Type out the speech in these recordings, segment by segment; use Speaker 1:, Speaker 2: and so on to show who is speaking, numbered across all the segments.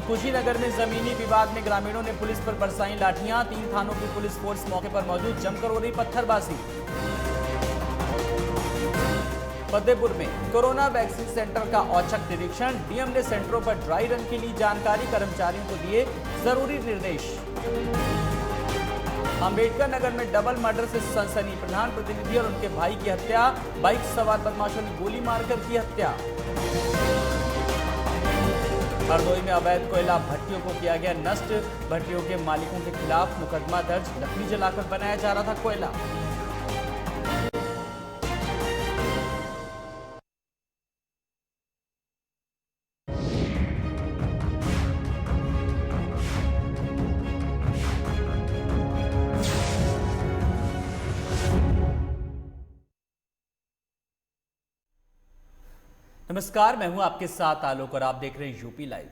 Speaker 1: कुशीनगर में जमीनी विवाद में ग्रामीणों ने पुलिस पर बरसाई लाठियां। 3 थानों की पुलिस फोर्स मौके पर मौजूद, जमकर हो रही पत्थरबाजी। फतेहपुर में कोरोना वैक्सीन सेंटर का औचक निरीक्षण। डीएम ने सेंटरों पर ड्राई रन की ली जानकारी, कर्मचारियों को दिए जरूरी निर्देश। अंबेडकर नगर में डबल मर्डर से सनसनी, प्रधान प्रतिनिधि और उनके भाई की हत्या। बाइक सवार बदमाशों ने गोली मारकर की हत्या। हरदोई में अवैध कोयला भट्टियों को किया गया नष्ट। भट्टियों के मालिकों के खिलाफ मुकदमा दर्ज, लकड़ी जलाकर बनाया जा रहा था कोयला। नमस्कार, मैं हूं आपके साथ आलोक और आप देख रहे हैं यूपी लाइव।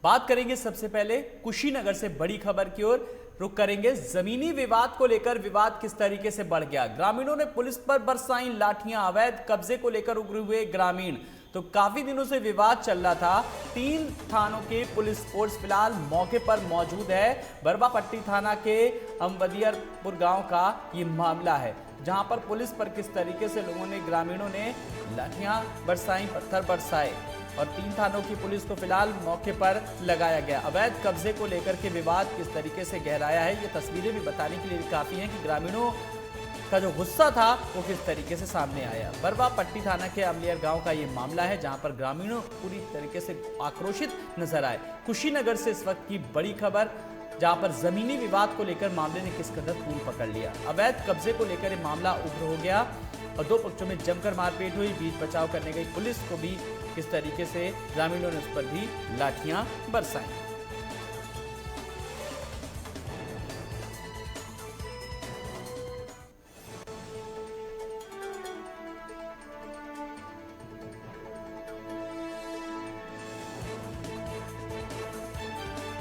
Speaker 1: बात करेंगे सबसे पहले कुशीनगर से बड़ी खबर की ओर रुख करेंगे। जमीनी विवाद को लेकर विवाद किस तरीके से बढ़ गया, ग्रामीणों ने पुलिस पर बरसाई लाठियां। अवैध कब्जे को लेकर उग्र हुए ग्रामीण। तो काफी दिनों से विवाद चल रहा था। 3 थानों की पुलिस फोर्स फिलहाल मौके पर मौजूद है। बरवा पट्टी थाना के अम्बदियरपुर गांव का ये मामला है, जहां पर पुलिस पर किस तरीके से लोगों ने, ग्रामीणों ने लाठियां बरसाई, पत्थर बरसाए और 3 थानों की पुलिस को फिलहाल मौके पर लगाया गया। अवैध कब्जे को लेकर के विवाद किस तरीके से गहराया है, ये तस्वीरें भी बताने के लिए काफी हैं कि ग्रामीणों का जो गुस्सा था वो किस तरीके से सामने आया। बरवा पट्टी थाना के अमलियर गांव का ये मामला है, जहां पर ग्रामीणों पूरी तरीके से आक्रोशित नजर आए। कुशीनगर से इस वक्त की बड़ी खबर, जहां पर जमीनी विवाद को लेकर मामले ने किस कदर तूल पकड़ लिया। अवैध कब्जे को लेकर ये मामला उग्र हो गया और 2 पक्षों में जमकर मारपीट हुई। बीच बचाव करने गई पुलिस को भी किस तरीके से ग्रामीणों ने उस पर भी लाठियां बरसाई।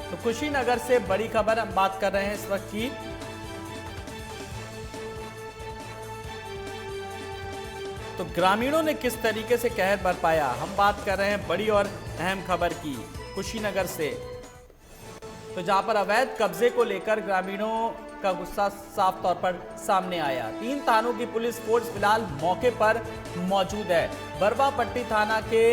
Speaker 1: तो कुशीनगर से बड़ी खबर हम बात कर रहे हैं इस वक्त की। तो ग्रामीणों ने किस तरीके से कहर बरपाया, हम बात कर रहे हैं बड़ी और अहम खबर की कुशीनगर से। तो जहां पर अवैध कब्जे को लेकर ग्रामीणों का गुस्सा साफ तौर पर सामने आया। 3 थानों की पुलिस फोर्स फिलहाल मौके पर मौजूद है। बरवा पट्टी थाना के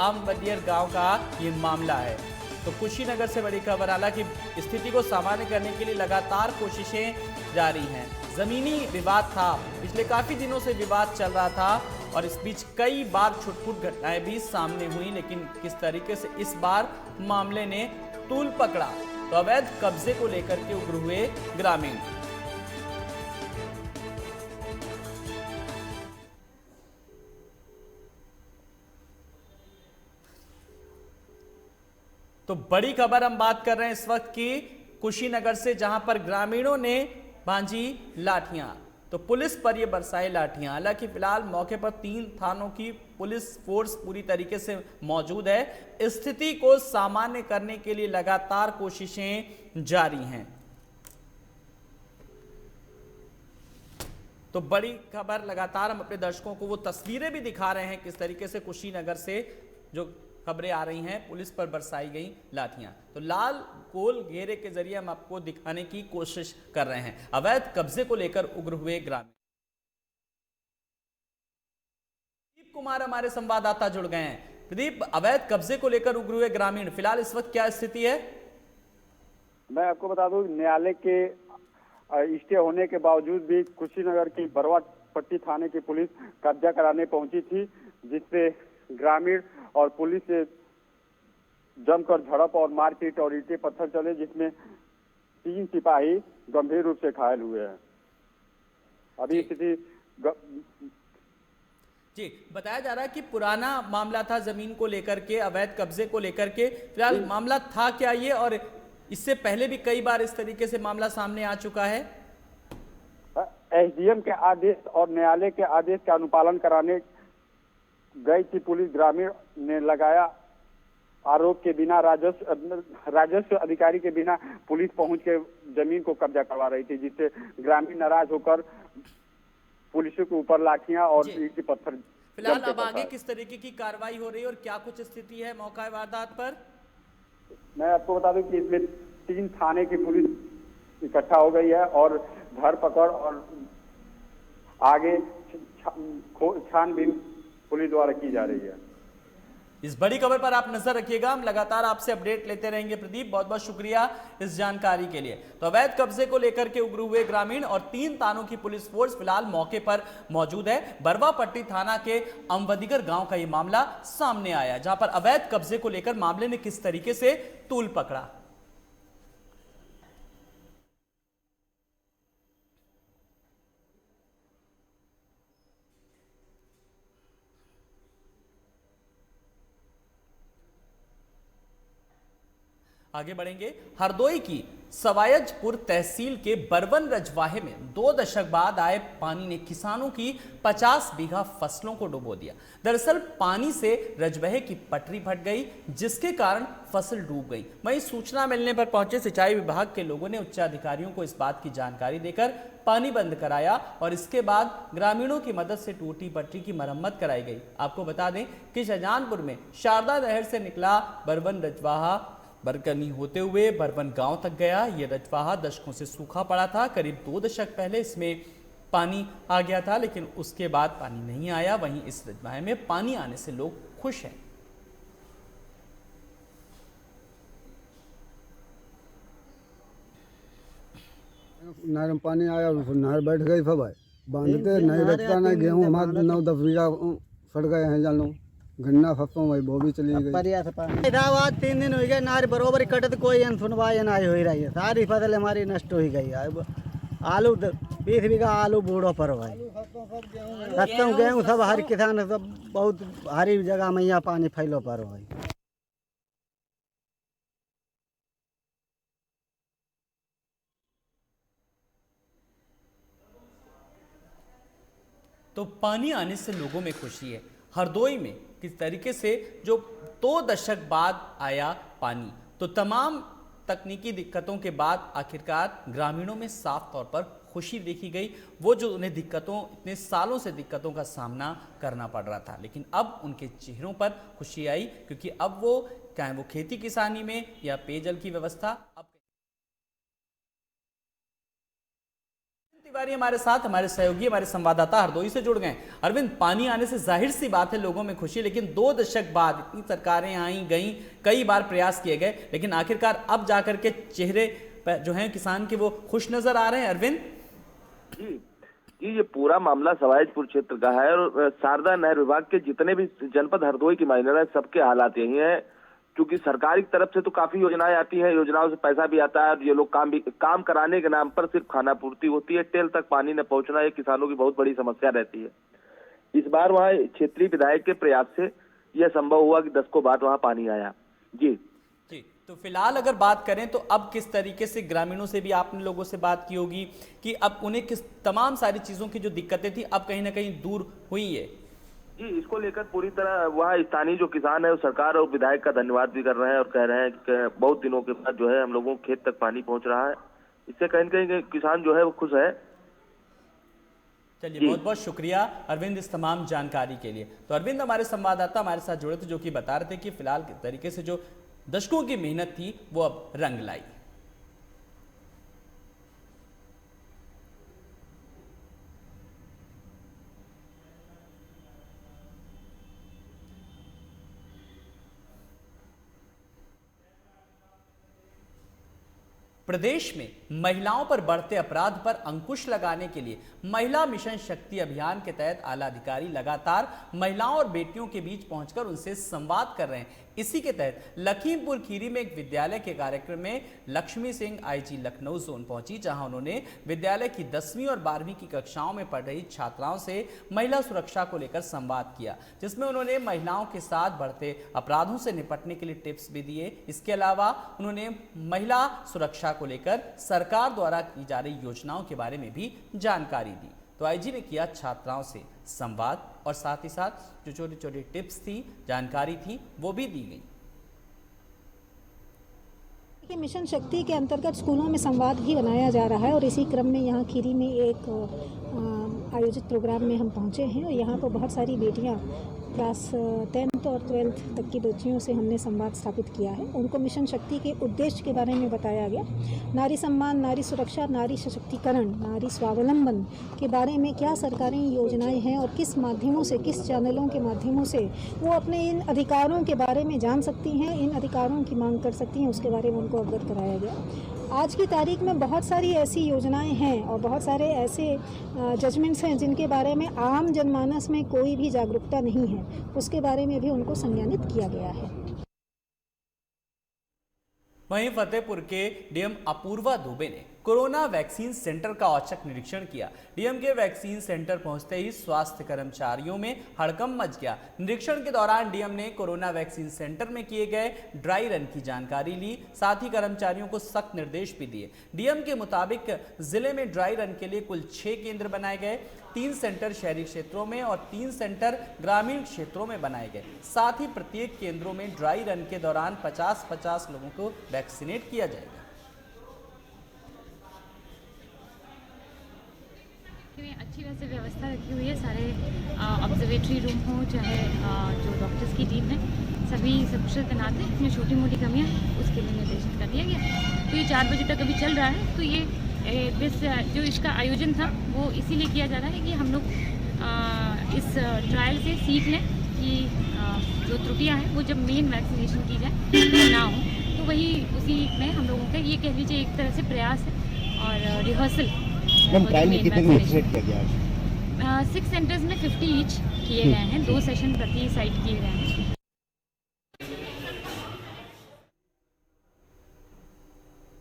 Speaker 1: आमबदियर गांव का ये मामला है। तो कुशीनगर से बड़ी खबर, हालांकि स्थिति को सामान्य करने के लिए लगातार कोशिशें जारी हैं। जमीनी विवाद था, पिछले काफी दिनों से विवाद चल रहा था और इस बीच कई बार छुटपुट घटनाएं भी सामने हुई, लेकिन किस तरीके से इस बार मामले ने तूल पकड़ा। तो अवैध कब्जे को लेकर के उग्र हुए ग्रामीण। तो बड़ी खबर हम बात कर रहे हैं इस वक्त की कुशीनगर से, जहां पर ग्रामीणों ने बांधी लाठियां। तो पुलिस पर ये बरसाई लाठियां। हालांकि फिलहाल मौके पर 3 थानों की पुलिस फोर्स पूरी तरीके से मौजूद है। स्थिति को सामान्य करने के लिए लगातार कोशिशें जारी हैं। तो बड़ी खबर, लगातार हम अपने दर्शकों को वो तस्वीरें भी दिखा रहे हैं किस तरीके से कुशीनगर से जो खबरें आ रही हैं, पुलिस पर बरसाई गई लाठियां। तो लाल गोल घेरे के जरिए हम आपको दिखाने की कोशिश कर रहे हैं। अवैध कब्जे को लेकर उग्र हुए ग्रामीण। प्रदीप कुमार हमारे संवाददाता जुड़ गए हैं। प्रदीप, अवैध कब्जे को लेकर उग्र हुए ग्रामीण, फिलहाल इस वक्त क्या स्थिति है?
Speaker 2: मैं आपको बता दूं, न्यायालय के स्टे होने के बावजूद भी कुशीनगर की बरवा पट्टी थाने की पुलिस कब्जा कराने पहुंची थी, जिससे ग्रामीण और पुलिस से जमकर झड़प और मारपीट और ईंटें पत्थर चले, जिसमें 3 सिपाही गंभीर रूप से घायल हुए हैं। अभी स्थिति
Speaker 1: जी, बताया जा रहा है कि पुराना मामला था जमीन को लेकर के, अवैध कब्जे को लेकर के। फिलहाल मामला था क्या ये, और इससे पहले भी कई बार इस तरीके से मामला सामने आ चुका है?
Speaker 2: एसडीएम के आदेश और न्यायालय के आदेश का अनुपालन कराने गई थी पुलिस। ग्रामीण ने लगाया आरोप के बिना, राजस्व अधिकारी के बिना पुलिस पहुंच के जमीन को कब्जा करवा रही थी, जिससे ग्रामीण नाराज होकर पुलिस के ऊपर लाठियां और ईंट के पत्थर।
Speaker 1: फिलहाल अब आगे किस तरीके की कार्रवाई हो रही है और क्या कुछ स्थिति है मौका वारदात पर?
Speaker 2: मैं आपको बता दूं कि इसमें 3 थाने की पुलिस इकट्ठा हो गई है और धरपकड़ और आगे छानबीन पुलिस द्वारा की जा रही है।
Speaker 1: इस बड़ी खबर पर आप नजर रखिएगा, हम लगातार आपसे अपडेट लेते रहेंगे। प्रदीप, बहुत बहुत शुक्रिया इस जानकारी के लिए। तो अवैध कब्जे को लेकर के उग्र हुए ग्रामीण और 3 थानों की पुलिस फोर्स फिलहाल मौके पर मौजूद है। बरवा पट्टी थाना के अमवदीगर गांव का यह मामला सामने आया, जहां पर अवैध कब्जे को लेकर मामले ने किस तरीके से तूल पकड़ा। आगे बढ़ेंगे। हरदोई की सवायजपुर तहसील के बरवन रजवाहे में 2 दशक बाद आए पानी ने किसानों की 50 बीघा फसलों को डुबो दिया। दरअसल पानी से रजवाहे की पटरी फट गई, जिसके कारण फसल डूब गई। वहीं सूचना मिलने पर पहुंचे सिंचाई विभाग के लोगों ने उच्च अधिकारियों को इस बात की जानकारी देकर पानी बंद कराया और इसके बाद ग्रामीणों की मदद से टूटी पटरी की मरम्मत कराई गई। आपको बता दें कि शाहजहांपुर में शारदा नहर से निकला बरवन रजवाहा बरकनी होते हुए बरवन गांव तक गया। यह रजवाहा दशकों से सूखा पड़ा था। करीब 2 दशक पहले इसमें पानी आ गया था, लेकिन उसके बाद पानी नहीं आया। वहीं इस रजवाहे में पानी आने से लोग खुश हैं।
Speaker 3: नहर में पानी आया, नहर बैठ गई सब है, बांधते नहीं रखता नहीं। गेहूँ हमारे 9-10 बीघा सड़ गए हैं, जान लो गन्ना फसलों में वो भी चली गई।
Speaker 4: आज 3 दिन हो गए, नार बरोबर कटत कोई सुनवाई नहीं हो रही है। सारी फसल हमारी नष्ट हो गई है। आलू 20 बीघा आलू बूढ़ो पर भाई, खत्म गेहूँ सब हर किसान सब बहुत हरी जगह में यहाँ पानी फैलो पर भाई।
Speaker 1: तो पानी आने से लोगों में खुशी है। हरदोई में किस तरीके से जो 2 दशक बाद आया पानी, तो तमाम तकनीकी दिक्कतों के बाद आखिरकार ग्रामीणों में साफ तौर पर खुशी देखी गई। वो जो उन्हें इतने सालों से दिक्कतों का सामना करना पड़ रहा था, लेकिन अब उनके चेहरों पर खुशी आई, क्योंकि अब वो चाहे वो खेती किसानी में या पेयजल की व्यवस्था। अब तिवारी हमारे साथ, हमारे सहयोगी, हमारे संवाददाता हरदोई से जुड़ गए। अरविंद, पानी आने से जाहिर सी बात है लोगों में खुशी, लेकिन 2 दशक बाद इतनी सरकारें आई गईं, कई बार प्रयास किए गए, लेकिन आखिरकार अब जाकर के चेहरे जो हैं किसान के वो खुश नजर आ रहे हैं। अरविंद
Speaker 5: जी, ये पूरा मामला सवायजपुर क्षेत्र का है और शारदा नहर विभाग के जितने भी जनपद हरदोई की माइनर है, सबके हालात यही है। क्योंकि सरकार की तरफ से तो काफी योजनाएं आती हैं, योजनाओं से पैसा भी आता है और ये लोग काम कराने के नाम पर सिर्फ खाना पूर्ति होती है। टेल तक पानी न पहुंचना, ये किसानों की बहुत बड़ी समस्या रहती है। इस बार वहाँ क्षेत्रीय विधायक के प्रयास से यह संभव हुआ कि 10 को बाद वहाँ पानी आया। जी,
Speaker 1: तो फिलहाल अगर बात करें तो अब किस तरीके से ग्रामीणों से भी आपने लोगों से बात की होगी कि अब उन्हें किस तमाम सारी चीजों की जो दिक्कतें थी अब कहीं ना कहीं दूर हुई है।
Speaker 5: जी, इसको लेकर पूरी तरह वहाँ स्थानीय जो किसान है वो सरकार और विधायक का धन्यवाद भी कर रहे हैं और कह रहे हैं कि बहुत दिनों के बाद जो है हम लोगों के खेत तक पानी पहुंच रहा है। इससे कहीं ना कहीं किसान जो है वो खुश है।
Speaker 1: चलिए, बहुत बहुत शुक्रिया अरविंद इस तमाम जानकारी के लिए। तो अरविंद हमारे संवाददाता हमारे साथ जुड़े थे, जो कि बता रहे थे कि फिलहाल किस तरीके से जो दशकों की मेहनत थी वो अब रंग लाई। प्रदेश में महिलाओं पर बढ़ते अपराध पर अंकुश लगाने के लिए महिला मिशन शक्ति अभियान के तहत आला अधिकारी लगातार महिलाओं और बेटियों के बीच पहुंचकर उनसे संवाद कर रहे हैं। इसी के तहत लखीमपुर खीरी में एक विद्यालय के कार्यक्रम में लक्ष्मी सिंह आईजी लखनऊ जोन पहुंची, जहां उन्होंने विद्यालय की 10वीं और 12वीं की कक्षाओं में पढ़ रही छात्राओं से महिला सुरक्षा को लेकर संवाद किया, जिसमें उन्होंने महिलाओं के साथ बढ़ते अपराधों से निपटने के लिए टिप्स भी दिए। इसके अलावा उन्होंने महिला सुरक्षा को लेकर सरकार द्वारा की जा रही योजनाओं के बारे में भी जानकारी दी। तो आईजी ने किया छात्राओं से संवाद और साथ ही साथ जो छोटी छोटी टिप्स थी, जानकारी थी, वो भी दी गई।
Speaker 6: मिशन शक्ति के अंतर्गत स्कूलों में संवाद भी बनाया जा रहा है और इसी क्रम में यहाँ खीरी में एक आयोजित प्रोग्राम में हम पहुँचे हैं और यहाँ पर बहुत सारी बेटियाँ क्लास 10th और 12th तक की बच्चियों से हमने संवाद स्थापित किया है। उनको मिशन शक्ति के उद्देश्य के बारे में बताया गया। नारी सम्मान, नारी सुरक्षा, नारी सशक्तिकरण, नारी स्वावलंबन के बारे में क्या सरकारी योजनाएं हैं और किस माध्यमों से, किस चैनलों के माध्यमों से वो अपने इन अधिकारों के बारे में जान सकती हैं, इन अधिकारों की मांग कर सकती हैं, उसके बारे में उनको अवगत कराया गया। आज की तारीख में बहुत सारी ऐसी योजनाएं हैं और बहुत सारे ऐसे जजमेंट्स हैं जिनके बारे में आम जनमानस में कोई भी जागरूकता नहीं है, उसके बारे में भी उनको संज्ञानित किया गया है।
Speaker 1: वहीं फतेहपुर के डीएम अपूर्वा दुबे ने कोरोना वैक्सीन सेंटर का औचक निरीक्षण किया। डीएम के वैक्सीन सेंटर पहुंचते ही स्वास्थ्य कर्मचारियों में हड़कंप मच गया। निरीक्षण के दौरान डीएम ने कोरोना वैक्सीन सेंटर में किए गए ड्राई रन की जानकारी ली, साथ ही कर्मचारियों को सख्त निर्देश भी दिए। डीएम के मुताबिक जिले में ड्राई रन के लिए कुल 6 केंद्र बनाए गए, 3 सेंटर शहरी क्षेत्रों में और 3 सेंटर ग्रामीण क्षेत्रों में बनाए गए। साथ ही प्रत्येक केंद्रों में ड्राई रन के दौरान 50-50 लोगों को वैक्सीनेट किया जाएगा।
Speaker 7: अच्छी वैसे व्यवस्था रखी हुई है। सारे ऑब्जर्वेटरी रूम हो चाहे जो डॉक्टर्स की टीम है, सभी सब तैनात है। इसमें छोटी मोटी कमियां उसके लिए निर्देशित कर दिया गया। तो ये 4 बजे तक अभी चल रहा है। तो ये जो इसका आयोजन था वो इसीलिए किया जा रहा है कि हम लोग इस ट्रायल से सीख लें कि जो त्रुटियां हैं वो जब मेन वैक्सीनेशन की जाए तो ना हो। तो वही उसी में हम लोगों का ये कह लीजिए एक तरह से प्रयास है और रिहर्सल।
Speaker 8: ट्रायल में कितने को वैक्सीनेट किया गया?
Speaker 7: 6 सेंटर्स में 50 ईच किए गए हैं, 2 सेशन प्रति साइट किए गए हैं।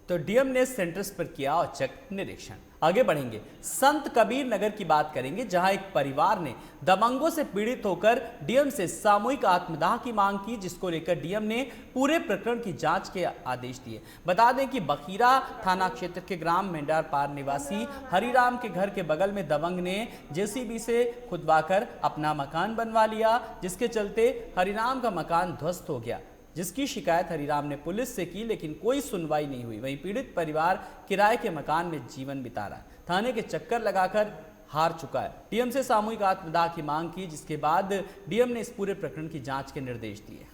Speaker 1: तो डीएम ने सेंटर्स पर किया औचक निरीक्षण। आगे बढ़ेंगे, संत कबीर नगर की बात करेंगे, जहां एक परिवार ने दबंगों से पीड़ित होकर डीएम से सामूहिक आत्मदाह की मांग की, जिसको लेकर डीएम ने पूरे प्रकरण की जांच के आदेश दिए। बता दें कि बखीरा थाना क्षेत्र के ग्राम मेंढार पार निवासी हरिराम के घर के बगल में दबंग ने जेसीबी से खुदवाकर अपना मकान बनवा लिया, जिसके चलते हरिराम का मकान ध्वस्त हो गया, जिसकी शिकायत हरिराम ने पुलिस से की, लेकिन कोई सुनवाई नहीं हुई। वहीं पीड़ित परिवार किराए के मकान में जीवन बिता रहा है, थाने के चक्कर लगाकर हार चुका है। डीएम से सामूहिक आत्मदाह की मांग की, जिसके बाद डीएम ने इस पूरे प्रकरण की जांच के निर्देश दिए।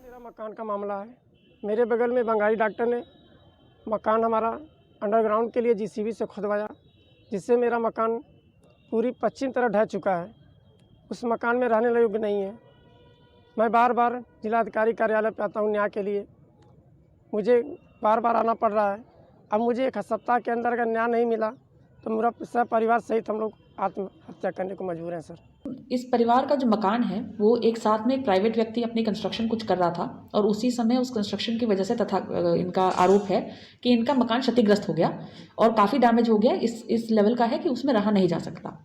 Speaker 9: मेरा मकान का मामला है। मेरे बगल में बंगाली डॉक्टर ने मकान हमारा अंडरग्राउंड के लिए जेसीबी से खुदवाया, जिससे मेरा मकान पूरी पश्चिम तरफ ढह चुका है। उस मकान में रहने योग्य नहीं है। मैं बार बार जिलाधिकारी कार्यालय पे आता हूँ न्याय के लिए, मुझे बार बार आना पड़ रहा है। अब मुझे 1 सप्ताह के अंदर अगर न्याय नहीं मिला तो मेरा सब परिवार सहित हम लोग आत्महत्या करने को मजबूर हैं सर।
Speaker 10: इस परिवार का जो मकान है वो एक साथ में एक प्राइवेट व्यक्ति अपनी कंस्ट्रक्शन कुछ कर रहा था और उसी समय उस कंस्ट्रक्शन की वजह से तथा इनका आरोप है कि इनका मकान क्षतिग्रस्त हो गया और काफ़ी डैमेज हो गया, इस लेवल का है कि उसमें रहा नहीं जा सकता।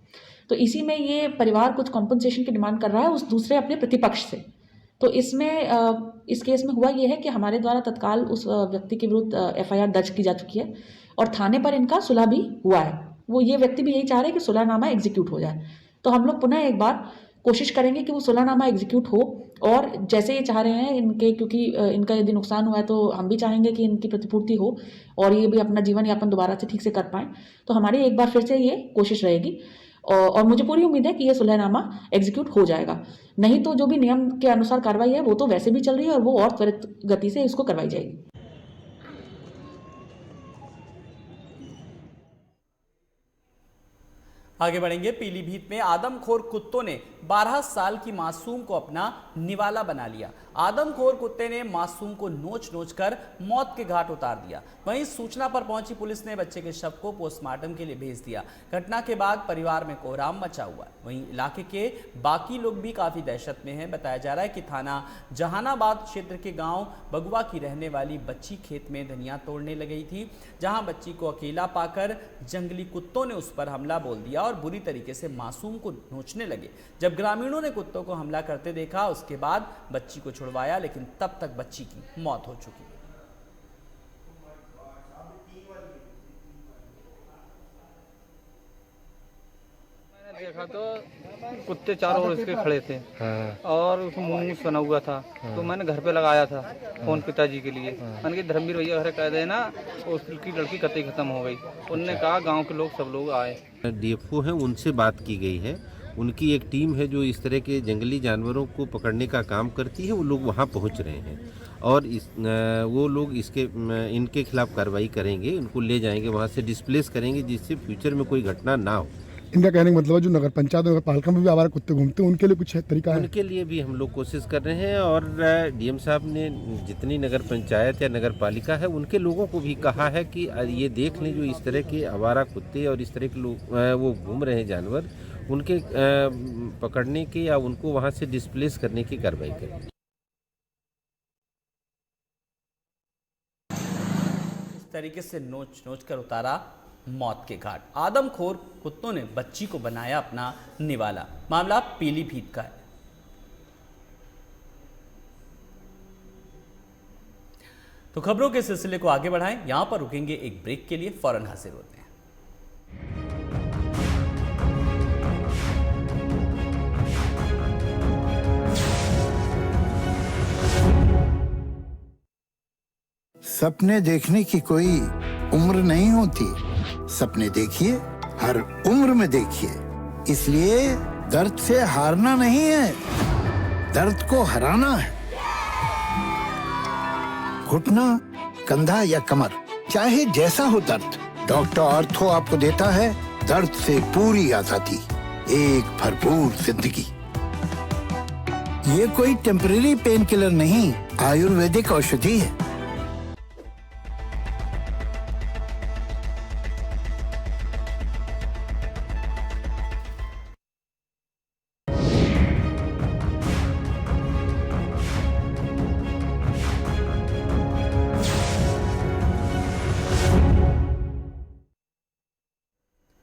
Speaker 10: तो इसी में ये परिवार कुछ कॉम्पनसेशन की डिमांड कर रहा है उस दूसरे अपने प्रतिपक्ष से। तो इसमें इस केस में हुआ ये है कि हमारे द्वारा तत्काल उस व्यक्ति के विरुद्ध एफआईआर दर्ज की जा चुकी है और थाने पर इनका सुलह भी हुआ है। वो ये व्यक्ति भी यही चाह रहे हैं कि सुलहनामा एग्जीक्यूट हो जाए। तो हम लोग पुनः एक बार कोशिश करेंगे कि वो सुलहनामा एग्जीक्यूट हो और जैसे ये चाह रहे हैं इनके, क्योंकि इनका यदि नुकसान हुआ है तो हम भी चाहेंगे कि इनकी प्रतिपूर्ति हो और ये भी अपना जीवन यापन दोबारा से ठीक से कर पाएँ। तो हमारी एक बार फिर से ये कोशिश रहेगी और मुझे पूरी उम्मीद है कि ये सुलहनामा एग्जीक्यूट हो जाएगा। नहीं तो जो भी नियम के अनुसार कार्रवाई है वो तो वैसे भी चल रही है और वो और त्वरित गति से इसको करवाई जाएगी।
Speaker 1: आगे बढ़ेंगे, पीलीभीत में आदमखोर कुत्तों ने 12 साल की मासूम को अपना निवाला बना लिया। आदमखोर कुत्ते ने मासूम को नोच नोच कर मौत के घाट उतार दिया। वहीं सूचना पर पहुंची पुलिस ने बच्चे के शव को पोस्टमार्टम के लिए भेज दिया। घटना के बाद परिवार में कोहराम मचा हुआ है। वहीं इलाके के बाकी लोग भी काफी दहशत में हैं। बताया जा रहा है कि थाना जहानाबाद क्षेत्र के गांव बगुआ की रहने वाली बच्ची खेत में धनिया तोड़ने लगी थी, जहां बच्ची को अकेला पाकर जंगली कुत्तों ने उस पर हमला बोल दिया और बुरी तरीके से मासूम को नोचने लगे। जब ग्रामीणों ने कुत्तों को हमला करते देखा उसके बाद बच्ची को छुड़वाया, लेकिन तब तक बच्ची की मौत हो चुकी।
Speaker 11: मैंने देखा तो कुत्ते चारों ओर इसके खड़े थे और उसमें मुंह सना हुआ था। तो मैंने घर पे लगाया था फोन पिताजी के लिए। मैंने कहा धर्मवीर भैया घर कह देना, उसकी लड़की कतई खत्म हो गई। उनने कहा गांव के लोग सब लोग आए।
Speaker 12: डीएफओ हैं, उनसे बात की गई है। उनकी एक टीम है जो इस तरह के जंगली जानवरों को पकड़ने का काम करती है। वो लोग वहाँ पहुँच रहे हैं और वो लोग इनके खिलाफ कार्रवाई करेंगे, उनको ले जाएंगे, वहाँ से डिस्प्लेस करेंगे, जिससे फ्यूचर में कोई घटना ना हो।
Speaker 13: इनका कहने का मतलब है जो नगर पंचायत नगर पालिका में भी आवारा कुत्ते घूमते हैं, उनके लिए कुछ तरीका है?
Speaker 12: उनके लिए भी हम लोग कोशिश कर रहे हैं और डीएम साहब ने जितनी नगर पंचायत या नगर पालिका है उनके लोगों को भी कहा है कि ये देख लें जो इस तरह के आवारा कुत्ते और इस तरह के लोग वो घूम रहे हैं जानवर, उनके पकड़ने के या उनको वहाँ से डिस्प्लेस करने की कार्रवाई करें।
Speaker 1: इस तरीके से नोच कर उतारा मौत के घाट। आदमखोर कुत्तों ने बच्ची को बनाया अपना निवाला। मामला पीलीभीत का है। तो खबरों के सिलसिले को आगे बढ़ाएं, यहां पर रुकेंगे एक ब्रेक के लिए, फौरन हाजिर होते हैं।
Speaker 14: सपने देखने की कोई उम्र नहीं होती। सपने देखिए, हर उम्र में देखिए। इसलिए दर्द से हारना नहीं है, दर्द को हराना है। घुटना, कंधा या कमर, चाहे जैसा हो दर्द, डॉक्टर ऑर्थो आपको देता है दर्द से पूरी आजादी, एक भरपूर जिंदगी। ये कोई टेम्परेरी पेन किलर नहीं, आयुर्वेदिक औषधि है।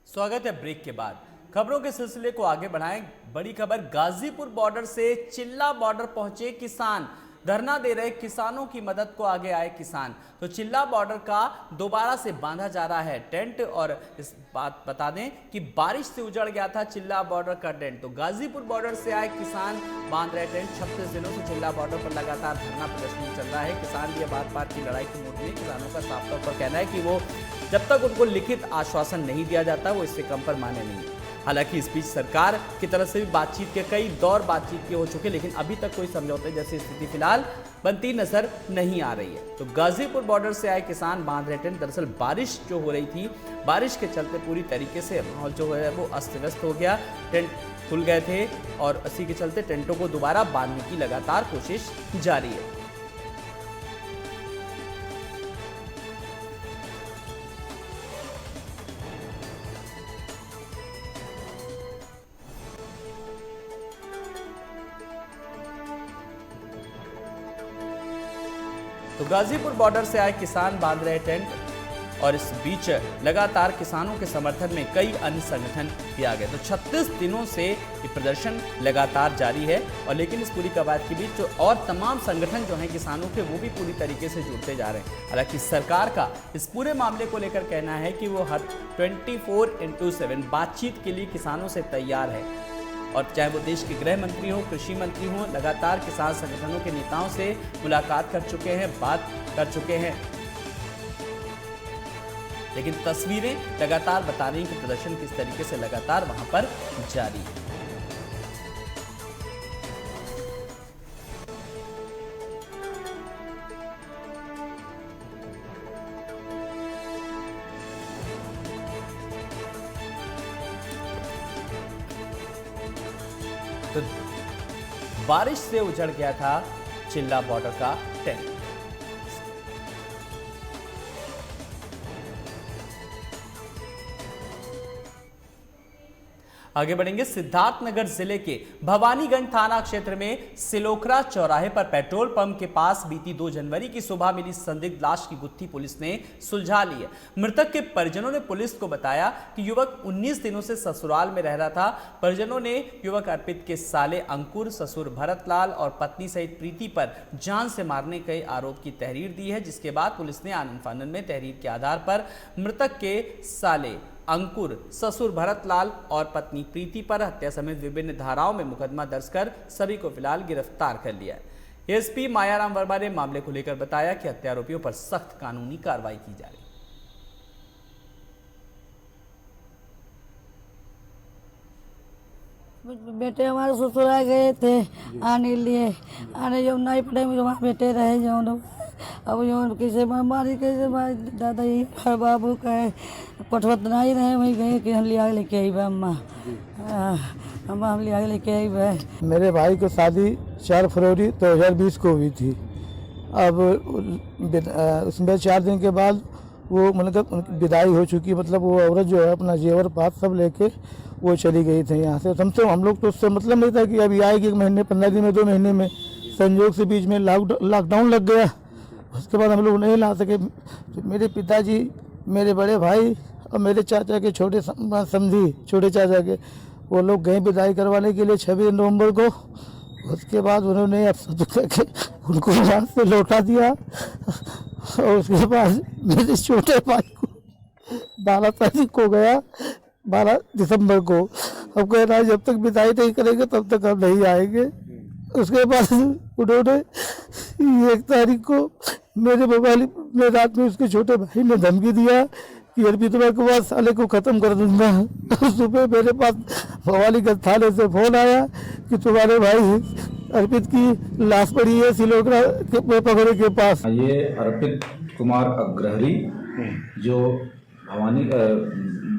Speaker 1: स्वागत है ब्रेक के बाद। खबरों के सिलसिले को आगे बढ़ाएं। बड़ी खबर, गाजीपुर बॉर्डर से चिल्ला बॉर्डर पहुंचे किसान। धरना दे रहे किसानों की मदद को आगे आए किसान। तो चिल्ला बॉर्डर का दोबारा से बांधा जा रहा है टेंट। और इस बात बता दें कि बारिश से उजड़ गया था चिल्ला बॉर्डर का टेंट। तो गाजीपुर बॉर्डर से आए किसान बांध रहे टेंट। 36 दिनों से चिल्ला बॉर्डर पर लगातार धरना प्रदर्शन चल रहा है। किसान भी बात बात की लड़ाई की मूड में। किसानों का साफ तौर पर कहना है कि वो जब तक उनको लिखित आश्वासन नहीं दिया जाता वो इससे कम पर माने नहीं। हालांकि इस बीच सरकार की तरफ से भी बातचीत के कई दौर बातचीत के हो चुके, लेकिन अभी तक कोई समझौते जैसी स्थिति फिलहाल बनती नजर नहीं आ रही है। तो गाजीपुर बॉर्डर से आए किसान बांध रहे टेंट। दरअसल बारिश जो हो रही थी, बारिश के चलते पूरी तरीके से माहौल जो है वो अस्त व्यस्त हो गया। टेंट खुल गए थे और इसी के चलते टेंटों को दोबारा बांधने की लगातार कोशिश जारी है। तो गाजीपुर बॉर्डर से आए किसान बांध रहे टेंट और इस बीच लगातार किसानों के समर्थन में कई अन्य संगठन भी आ गए। तो 36 दिनों से ये प्रदर्शन लगातार जारी है और लेकिन इस पूरी कवायद के बीच जो और तमाम संगठन जो हैं किसानों के, वो भी पूरी तरीके से जुड़ते जा रहे हैं। हालांकि सरकार का इस पूरे मामले को लेकर कहना है कि वो हर 24/7 बातचीत के लिए किसानों से तैयार है। और चाहे वो देश के गृह मंत्री हो, कृषि मंत्री हो, लगातार किसान संगठनों के नेताओं से मुलाकात कर चुके हैं, बात कर चुके हैं। लेकिन तस्वीरें लगातार बता रही हैं कि प्रदर्शन किस तरीके से लगातार वहां पर जारी है। तो बारिश से उजड़ गया था चिल्ला बॉर्डर का टेंट। आगे बढ़ेंगे। सिद्धार्थनगर जिले के भवानीगंज थाना क्षेत्र में सिलोखरा चौराहे पर पेट्रोल पंप के पास बीती 2 जनवरी की सुबह मिली संदिग्ध लाश की गुत्थी पुलिस ने सुलझा ली है। मृतक के परिजनों ने पुलिस को बताया कि युवक 19 दिनों से ससुराल में रह रहा था। परिजनों ने युवक अर्पित के साले अंकुर, ससुर भरतलाल और पत्नी सहित प्रीति पर जान से मारने के आरोप की तहरीर दी है, जिसके बाद पुलिस ने आनन फानन में तहरीर के आधार पर मृतक के साले अंकुर, ससुर भरतलाल और पत्नी प्रीति पर हत्या समेत विभिन्न धाराओं में मुकदमा दर्ज कर सभी को फिलहाल गिरफ्तार कर लिया है। एसपी मायाराम वर्मा ने मामले को लेकर बताया कि हत्या आरोपियों पर सख्त कानूनी कार्रवाई की जा रही है।
Speaker 15: बेटे हमारे ससुराल गए थे आने लिए, आने जो नहीं पड़े मुझे वहाँ बेटे रहे जो अब जो किसे मारी कैसे दादा ही बाबू कहे पठवत नहीं रहे वही गए कि हम लिया लेके आई बा अम्मा, हम लिया लेके आई बा।
Speaker 16: मेरे भाई की शादी 4 फरवरी 2020 को हुई थी। अब उसमें 4 दिन के बाद वो मतलब विदाई हो चुकी, मतलब वो औरत जो है अपना जेवर पात सब लेके वो चली गई थी यहाँ से। हम लोग तो उससे मतलब नहीं था कि अभी आएगी 1 महीने 15 दिन में 2 महीने में, संयोग से बीच में लॉकडाउन लग गया। उसके बाद हम लोग नहीं ला सके। मेरे पिताजी, मेरे बड़े भाई और मेरे चाचा के छोटे समधी छोटे चाचा के, वो लोग गए विदाई करवाने के लिए 26 नवंबर को। उसके बाद उन्होंने अफसर करके उनको वहाँ से लौटा दिया और उसके बाद मेरे छोटे भाई को 12 तारीख को गया, 12 दिसंबर को। अब कह रहा है जब तक विदाई नहीं करेंगे तब तक हम नहीं आएंगे। उसके बाद उन्होंने 1 तारीख को मेरे मोबाइल में रात में उसके छोटे भाई ने धमकी दिया कि अर्पितवा के बाद साले को ख़त्म कर दूंगा। सुबह मेरे पास भवालीगंज थाने से फ़ोन आया कि तुम्हारे भाई अर्पित की लाश पड़ी है सिलोकरा के पकड़े के पास।
Speaker 17: ये अर्पित कुमार अग्रहरी जो भवानी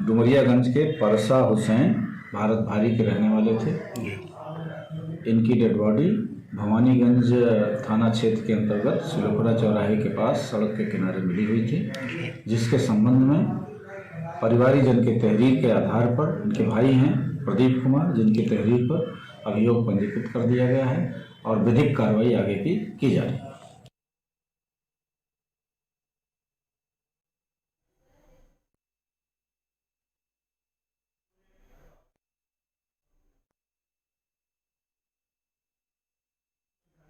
Speaker 17: डुमरियागंज के परसा हुसैन भारत भारी के रहने वाले थे। इनकी डेड बॉडी भवानीगंज थाना क्षेत्र के अंतर्गत सिलोखड़ा चौराहे के पास सड़क के किनारे मिली हुई थी, जिसके संबंध में परिवारीजन के तहरीर के आधार पर इनके भाई हैं प्रदीप कुमार, जिनकी तहरीर पर अभियोग पंजीकृत कर दिया गया है और विधिक कार्रवाई आगे की जा रही है।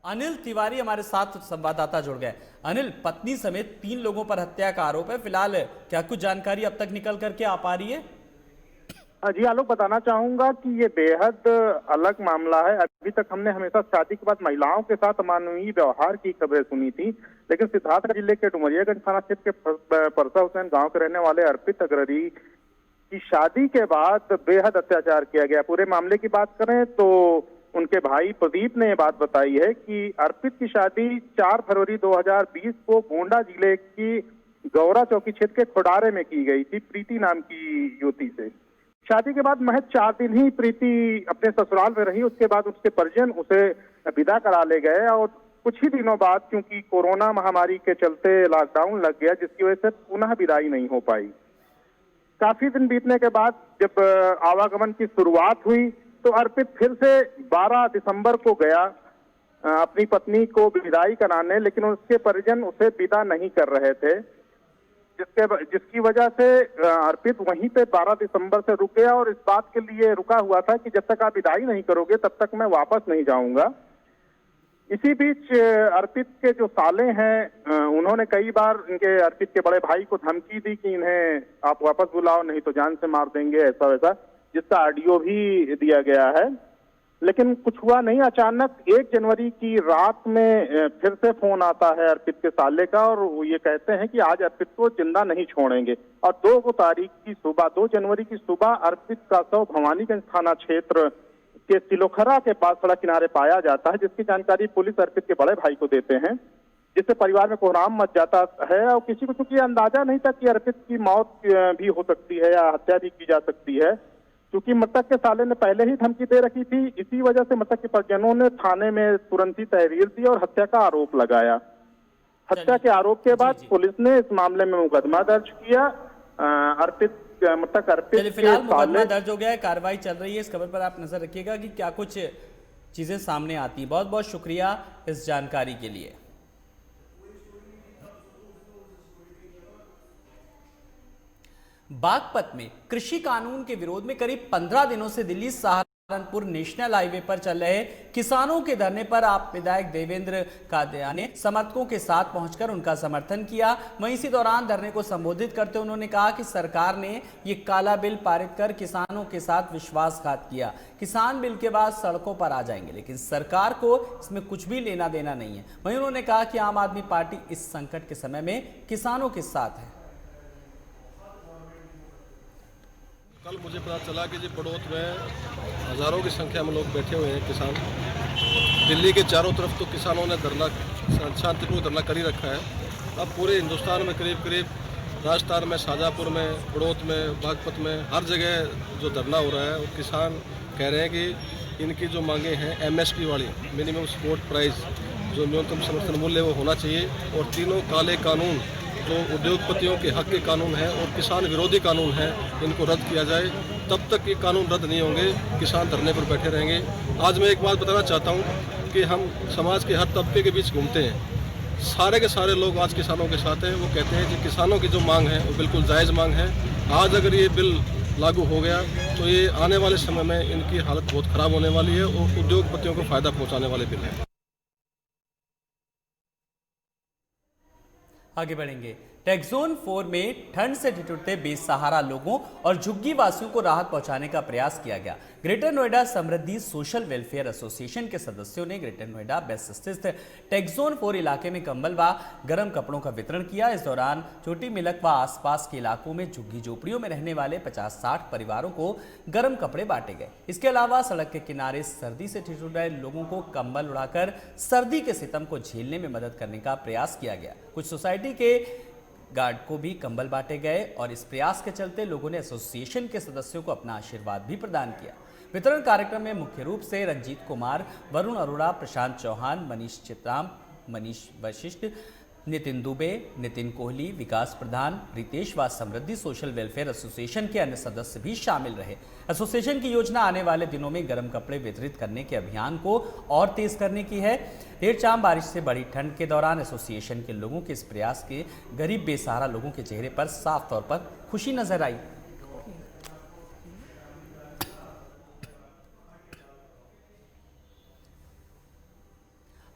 Speaker 1: अनिल तिवारी हमारे साथ संवाददाता जुड़ गए। अनिल, पत्नी समेत 3 लोगों पर हत्या का आरोप है, फिलहाल क्या कुछ जानकारी अब तक निकल करके आ पा रही है?
Speaker 2: जी आलोक, बताना चाहूंगा कि ये बेहद अलग मामला है। अभी तक हमने हमेशा शादी के बाद महिलाओं के साथ अमानवीय व्यवहार की खबरें सुनी थी, लेकिन सिद्धार्थनगर जिले के डुमरियागंज थाना क्षेत्र के परसा हुसैन गांव के रहने वाले अर्पित अग्रहरी की शादी के बाद बेहद अत्याचार किया गया। पूरे मामले की बात करें तो उनके भाई प्रदीप ने ये बात बताई है कि अर्पित की शादी 4 फरवरी 2020 को गोंडा जिले की गौरा चौकी क्षेत्र के खोडारे में की गई थी प्रीति नाम की युवती से। शादी के बाद महज 4 दिन ही प्रीति अपने ससुराल में रही। उसके बाद उसके परिजन उसे विदा करा ले गए और कुछ ही दिनों बाद क्योंकि कोरोना महामारी के चलते लॉकडाउन लग गया, जिसकी वजह से पुनः विदाई नहीं हो पाई। काफी दिन बीतने के बाद जब आवागमन की शुरुआत हुई तो अर्पित फिर से 12 दिसंबर को गया अपनी पत्नी को विदाई कराने, लेकिन उसके परिजन उसे विदा नहीं कर रहे थे, जिसकी वजह से अर्पित वहीं पे 12 दिसंबर से रुक गया और इस बात के लिए रुका हुआ था कि जब तक आप विदाई नहीं करोगे तब तक मैं वापस नहीं जाऊंगा। इसी बीच अर्पित के जो साले हैं उन्होंने कई बार इनके अर्पित के बड़े भाई को धमकी दी कि इन्हें आप वापस बुलाओ नहीं तो जान से मार देंगे, ऐसा वैसा, जिसका ऑडियो भी दिया गया है। लेकिन कुछ हुआ नहीं। अचानक 1 जनवरी की रात में फिर से फोन आता है अर्पित के साले का और वो ये कहते हैं कि आज अर्पित को जिंदा नहीं छोड़ेंगे। और 2 तारीख की सुबह 2 जनवरी की सुबह अर्पित का शव भवानीगंज थाना क्षेत्र के सिलोखरा के पास सड़क किनारे पाया जाता है, जिसकी जानकारी पुलिस अर्पित के बड़े भाई को देते हैं, जिससे परिवार में कोहराम मच जाता है। और किसी को चूंकि अंदाजा नहीं था कि अर्पित की मौत भी हो सकती है या हत्या भी की जा सकती है, क्योंकि मृतक के साले ने पहले ही धमकी दे रखी थी। इसी वजह से मृतक के परिजनों ने थाने में तुरंत ही तहरीर दी और हत्या का आरोप लगाया। हत्या के आरोप के बाद पुलिस ने इस मामले में मुकदमा दर्ज किया। मृतक अर्पित
Speaker 1: फिलहाल मुकदमा दर्ज हो गया है, कार्रवाई चल रही है। इस खबर पर आप नजर रखिएगा कि क्या कुछ चीजें सामने आती। बहुत बहुत शुक्रिया इस जानकारी के लिए। बागपत में कृषि कानून के विरोध में करीब 15 दिनों से दिल्ली सहारा सहारनपुर नेशनल हाईवे पर चल रहे किसानों के धरने पर आप विधायक देवेंद्र कादिया ने समर्थकों के साथ पहुंचकर उनका समर्थन किया। वहीं इसी दौरान धरने को संबोधित करते उन्होंने कहा कि सरकार ने ये काला बिल पारित कर किसानों के साथ विश्वासघात किया। किसान बिल के बाद सड़कों पर आ जाएंगे, लेकिन सरकार को इसमें कुछ भी लेना देना नहीं है। वहीं उन्होंने कहा कि आम आदमी पार्टी इस संकट के समय में किसानों के साथ है।
Speaker 18: कल मुझे पता चला कि जी बड़ौत में हज़ारों की संख्या में लोग बैठे हुए हैं किसान। दिल्ली के चारों तरफ तो किसानों ने धरना, शांतिपूर्ण धरना कर ही रखा है। अब पूरे हिंदुस्तान में करीब करीब राजस्थान में, शाहजहाँपुर में, बड़ौत में, बागपत में हर जगह जो धरना हो रहा है, और किसान कह रहे हैं कि इनकी जो मांगे हैं MSP वाली, मिनिमम सपोर्ट प्राइस, जो न्यूनतम समर्थन मूल्य वो होना चाहिए, और तीनों काले कानून जो उद्योगपतियों के हक के कानून हैं और किसान विरोधी कानून हैं, इनको रद्द किया जाए। तब तक ये कानून रद्द नहीं होंगे, किसान धरने पर बैठे रहेंगे। आज मैं एक बात बताना चाहता हूँ कि हम समाज के हर तबके के बीच घूमते हैं, सारे के सारे लोग आज किसानों के साथ हैं। वो कहते हैं कि किसानों की जो मांग है वो बिल्कुल जायज़ मांग है। आज अगर ये बिल लागू हो गया तो ये आने वाले समय में इनकी हालत बहुत ख़राब होने वाली है और उद्योगपतियों को फ़ायदा पहुँचाने वाले बिल है।
Speaker 1: आगे बढ़ेंगे। टेक्सोन 4 में ठंड से ठिठुरते बेसहारा लोगों और झुग्गी वासियों को राहत पहुंचाने का प्रयास किया गया। ग्रेटर नोएडा समृद्धि सोशल वेलफेयर एसोसिएशन के सदस्यों ने ग्रेटर नोएडा बेस्ट स्थित टेक्सोन 4 इलाके में कंबल व गर्म कपड़ों का वितरण किया। इस दौरान छोटी मिलक व आसपास के इलाकों में झुग्गी झोपड़ियों में रहने वाले 50-60 परिवारों को गर्म कपड़े बांटे गए। इसके अलावा सड़क के किनारे सर्दी से ठिठुर रहे लोगों को कंबल उड़ाकर सर्दी के सितम को झेलने में मदद करने का प्रयास किया गया। कुछ सोसाइटी के गार्ड को भी कंबल बांटे गए और इस प्रयास के चलते लोगों ने एसोसिएशन के सदस्यों को अपना आशीर्वाद भी प्रदान किया। वितरण कार्यक्रम में मुख्य रूप से रंजीत कुमार, वरुण अरोड़ा, प्रशांत चौहान, मनीष चित्राम, मनीष वशिष्ठ, नितिन दुबे, नितिन कोहली, विकास प्रधान, रितेश व समृद्धि सोशल वेलफेयर एसोसिएशन के अन्य सदस्य भी शामिल रहे। एसोसिएशन की योजना आने वाले दिनों में गर्म कपड़े वितरित करने के अभियान को और तेज करने की है। देर शाम बारिश से बड़ी ठंड के दौरान एसोसिएशन के लोगों के इस प्रयास के गरीब बेसहारा लोगों के चेहरे पर साफ तौर पर खुशी नजर आई।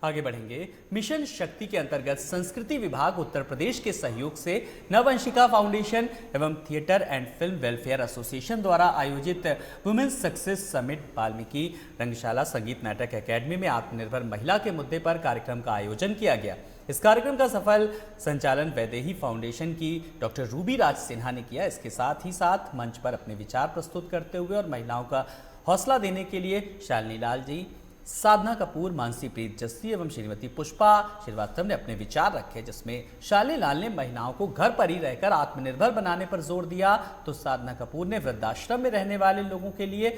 Speaker 1: आगे बढ़ेंगे। मिशन शक्ति के अंतर्गत संस्कृति विभाग उत्तर प्रदेश के सहयोग से नववंशिका फाउंडेशन एवं theatre and film welfare association द्वारा आयोजित वुमेन्स सक्सेस समिट वाल्मीकि रंगशाला संगीत नाटक एकेडमी में आत्मनिर्भर महिला के मुद्दे पर कार्यक्रम का आयोजन किया गया। इस कार्यक्रम का सफल संचालन वैदेही फाउंडेशन की डॉक्टर रूबी राज सिन्हा ने किया। इसके साथ ही साथ मंच पर अपने विचार प्रस्तुत करते हुए और महिलाओं का हौसला देने के लिए शालिनी लाल जी, साधना कपूर, मानसी प्रीत जस्सी एवं श्रीमती पुष्पा श्रीवास्तव ने अपने विचार रखे, जिसमें शालिनी लाल ने महिलाओं को घर पर ही रहकर आत्मनिर्भर बनाने पर जोर दिया, तो साधना कपूर ने वृद्धाश्रम में रहने वाले लोगों के लिए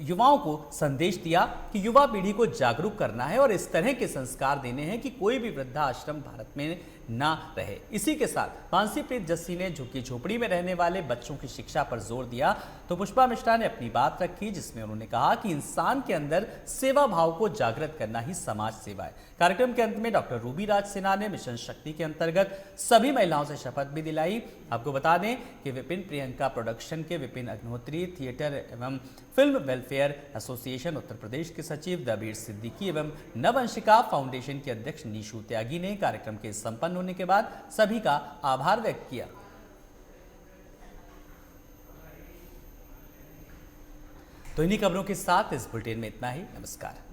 Speaker 1: युवाओं को संदेश दिया कि युवा पीढ़ी को जागरूक करना है और इस तरह के संस्कार देने हैं कि कोई भी वृद्धाश्रम भारत में ना रहे। इसी के साथ मानसी प्रीत जस्सी ने झुग्गी झोपड़ी में रहने वाले बच्चों की शिक्षा पर जोर दिया, तो पुष्पा मिश्रा ने अपनी बात रखी, जिसमें उन्होंने कहा कि इंसान के अंदर सेवा भाव को जागृत करना ही समाज सेवा है। कार्यक्रम के अंत में डॉक्टर रूबी राज सिन्हा ने मिशन शक्ति के अंतर्गत सभी महिलाओं से शपथ भी दिलाई। आपको बता दें कि विपिन प्रियंका प्रोडक्शन के विपिन अग्निहोत्री, थिएटर एवं film welfare association Uttar Pradesh के सचिव दबीर सिद्दीकी एवं नववंशिका फाउंडेशन के अध्यक्ष नीशू त्यागी ने कार्यक्रम के संपन्न होने के बाद सभी का आभार व्यक्त किया। तो इन्हीं खबरों के साथ इस बुलेटिन में इतना ही। नमस्कार।